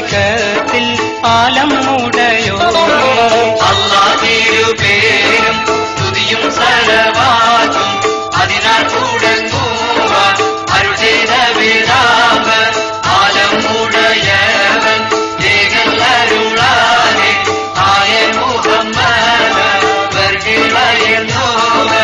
സ്വർഗത്തിൽ ആലം ഉടയോനേ അല്ലാഹ് തിരുപേരും സ്തുതിയും സലവാത്തും അതിനാൽ തുടങ്ങുവാൻ അരുൾ ചെയ്ത വേദാവ് ആലം ഉടയവൻ ഏകൻ അരുളാനെ ആയ മുഹമ്മദ് വർഗിളയെന്നോവൻ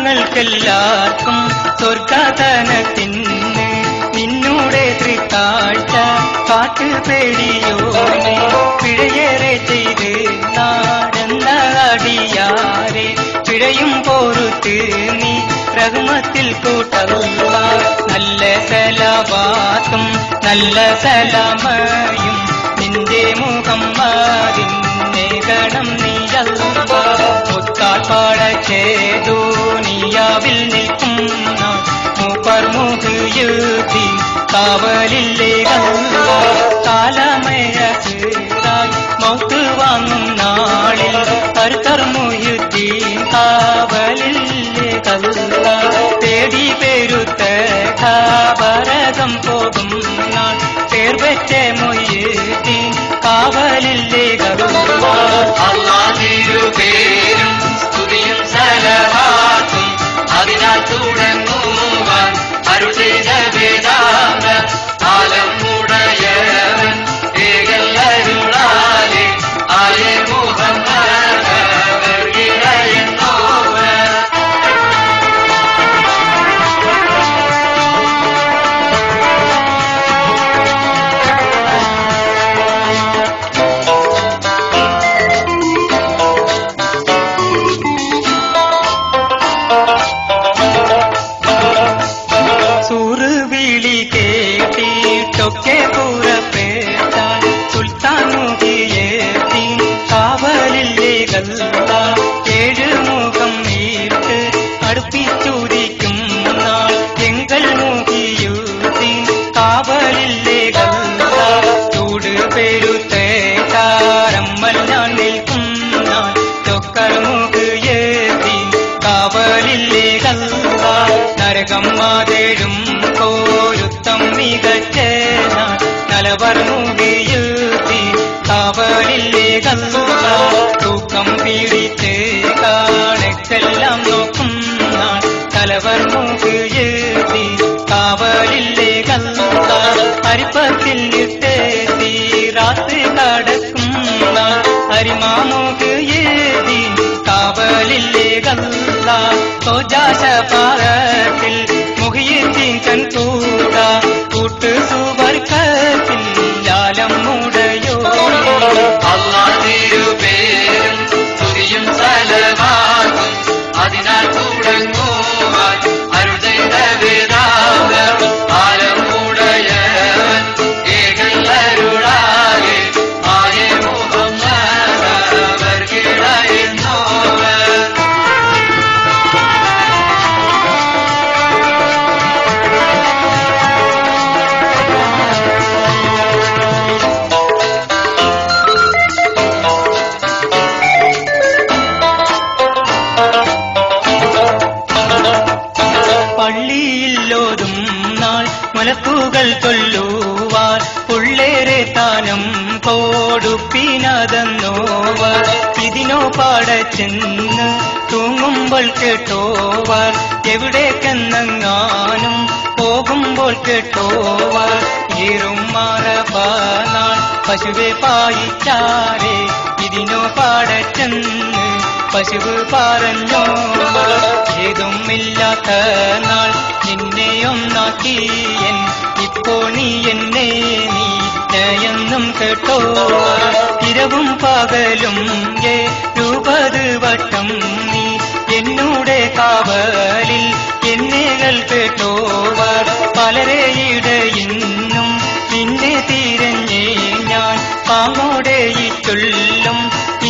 ഞങ്ങൾക്കെല്ലാവർക്കും സ്വർഗധനത്തിന് നിന്നൂടെ തൃക്കാഴ്ച കാട്ടുപേടിയോനെ പിഴയേറെ ചെയ്ത് നാടെന്ന അടിയാരെ പിഴയും പോറുത്ത് നീ റഹ്മത്തിൽ കൂട്ടല്ല നല്ല സലാവാത്തും നല്ല സലാമയും നിന്റെ മുഹമ്മദിന്റെ ഗണം നീയല്ല മുത്താൽ പാടച്ചേതോ നീയാവിൽ നിൽക്കുന്ന മൂപ്പർ മുഹ്യുദ്ദീൻ കാവലില്ലേ കാലമയറായി മൗത്ത് വാങ്ങും നാളിൽ കരുത്തർ മുഹ്യുദ്ദീൻ കാവലില്ലേ കല്ല തേടി പെരുത്ത ഖബറകം പോകും നാൾ പേർവെച്ച മുഹ്യുദ്ദീൻ കാവലില്ലേ കല്ല അല്ലാഹ് തിരുപേരും സ്തുതിയും സലവാത്തും അതിനാൽ തുടങ്ങുവാൻ അരുൾ ചെയ്ത വേദാവ് ആലം ഉടയവൻ ഏകൻ അരുളാനെ ആയ മുഹമ്മദ് വർഗിളയെന്നോവൻ സൂറുവിളി കേട്ടിട്ടൊക്കെ പുറപ്പെട്ടാൽ സുൽത്താനുകിയേത്തി കാവലില്ലേ കല്ല ഏഴുമുഖം നീട്ട് അടുപ്പിച്ചുദിക്കും നാൾ എങ്കൽ മുഖിയൂത്തി കാവലില്ലേ കല്ല ചൂട് പെരുത്ത താരമ്മല്ലാൻ നിൽക്കും നാൾ ചൊക്കർ മുഖിയേത്തി കാവലില്ലേ കല്ല നരകം മാതേടും കോരുത്തം മികച്ച നലവർ മുഖിയൂത്തി കാവലില്ലേ കല്ല തൂക്കം പീഡിച്ച് കാണിക്കെല്ലാം നോക്കും നാൾ തലവർ മുഖിയൂത്തി കാവലില്ലേ കല്ല അരിപ്പത്തിൽ ഇട്ടേത്തി രാത്രി കടക്കും നാൾ അരിമാമുഖിയൂത്തി കാവലില്ലേ കല്ല സോജാശപാറത്തിൽ മുഹിയത്തിൻ കൺകൂട കൂട്ട് സുവർക്കത്തിൽ ലാലം മുടയോ അല്ലാഹ് തിരുപേരും സ്തുതിയും സലവാത്തും അതിനാൽ തുടങ്ങുവാൻ അരുൾ ചെയ്ത വേദാവ് ആലം ഉടയവൻ ഏകൻ അരുളാനെ ആയ മുഹമ്മദ് വർഗിളയെന്നോവൻ പള്ളിയില്ലോതും നാൾ മുലക്കുകൾ ചൊല്ലുവാർ ഉള്ളേറെ താനം കൊടുപ്പിനതെന്നോവർ ഇതിനോ പാടച്ചെന്ന് തൂങ്ങുമ്പോൾ കേട്ടോവർ എവിടേക്കെന്നെങ്ങാനും പോകുമ്പോൾ കേട്ടോവർ ഏറും മാറബാനാൾ പശുവെ പായിച്ചാരെ ഇതിനോ പാടച്ചെന്ന് പശുവ് പറഞ്ഞോ ഏതുമില്ലാത്ത നാൾ നിന്നെയൊന്നാക്കിയൻ ഇപ്പോൾ നീ എന്നെ നീ നയെന്നും കേട്ടോ ഇരവും പകലും 70 വട്ടം നീ എന്നൂടെ കാവലിൽ എന്നേകൾ കേട്ടോവർ പലരെയിടയിന്നും നിന്നെ തിരഞ്ഞേ ഞാൻ പാങ്ങോടെ ഈ ചൊല്ലും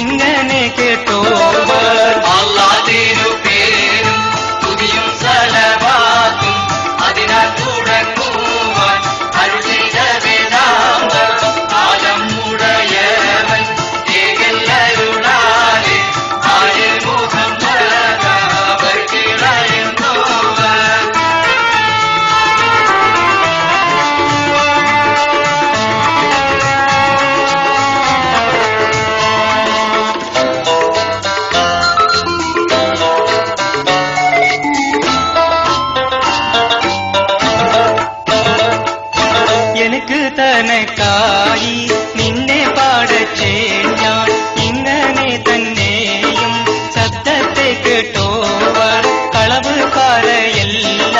ഇങ്ങനെ കേട്ടോവർ അല്ലാഹ് തിരുപേരും സ്തുതിയും സലവാത്തും അതിനാൽ തുടങ്ങും പറയല്ല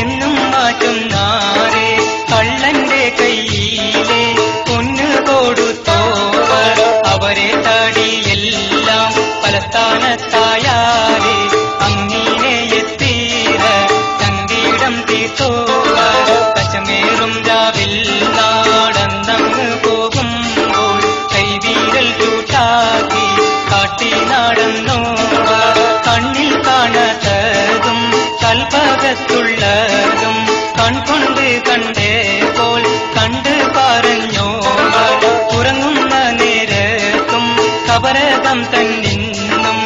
എന്നും മാറ്റുന്നാരെ കള്ളന്റെ കയ്യിലെ പൊന്നു കൊടുത്തോവർ അവരെ തടിയെല്ലാം പലസ്ഥാനത്തായാരെ അങ്ങനെ എത്തീര സംഗീതം തീർത്തോവർ കച്ചമേറും രാവിൽ നാടന്നങ്ങ് പോകുമ്പോൾ കൈവീരൽ കൂട്ടാക്കി കാട്ടി നടന്നോവർ കണ്ണിൽ കാണാത്തതും കൽപ്പകത്തുള്ളതും കൺകൊണ്ട് കണ്ടേപ്പോൾ കണ്ട് പറഞ്ഞോവർ ഉറങ്ങുന്ന നേരത്തും കബരകം തന്നിന്നും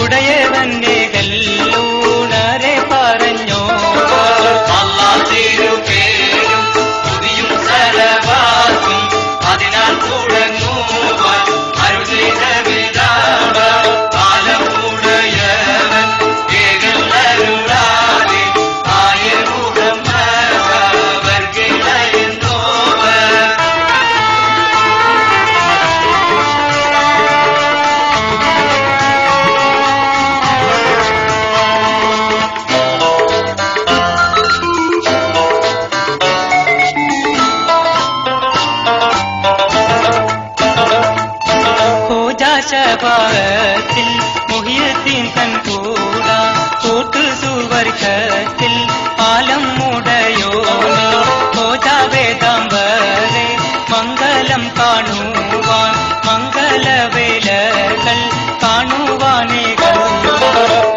ഉടയവന്റെ കല്ലൂണരെ പറഞ്ഞോവർ അല്ലാഹ് തിരുപേരും സ്തുതിയും സലവാത്തും അതിനാൽ തുടങ്ങുവാൻ അരുൾ ചെയ്ത പിതാവ കാലമുടയവൻ ഏകല്ലരുളാതെ ആയ മുഹമ്മദ് വർഗിളയെന്നോവർ ോജാശഭാഗത്തിൽ മുഹിയദ്ദീൻ തൻ കൂടാ കൂട്ടു സുവർഗത്തിൽ ആലം മുടയോനെ ോജാവേദാംബരെ മംഗലം കാണുവാൻ മംഗലവേലകൾ കാണുവാനേകൾ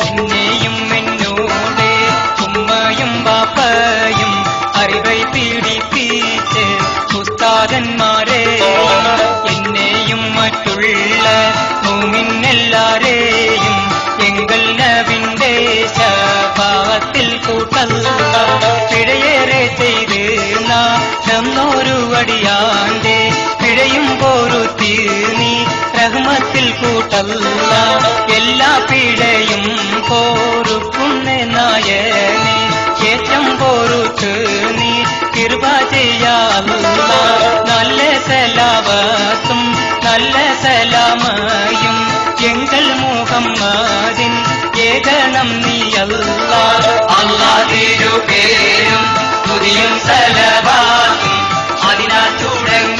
എന്നെയും എന്നോടെ ഉമ്മയും ബാപ്പയും അറിവൈ പീഡിപ്പിച്ച് ഉസ്താദന്മാരെ എന്നെയും മറ്റുള്ള മൂമിന്നെല്ലാരെയും എങ്കൽ നബിന്റെ ശഫാഅത്തിൽ കൂട്ടല്ല പിഴയേറെ ചെയ്ത് നാന്നൊരു വടിയാന്റെ പിഴയും പോരുത്തി നീ റഹ്മത്തിൽ കൂട്ടല്ല എല്ലാ പിഴയും പോരുക്കുന്ന നായനെ ഏറ്റം പോരുത്ത് നീ കൃപ ചെയ്യാല്ല നല്ല സലാവത്തും നല്ല സലാമയും എങ്കൽ മുഹമ്മദിൻ ഏകണം നീയല്ല അല്ലാഹ് തിരുപേരും സ്തുതിയും സലവാത്തും അതിനാൽ തുടങ്ങുവാൻ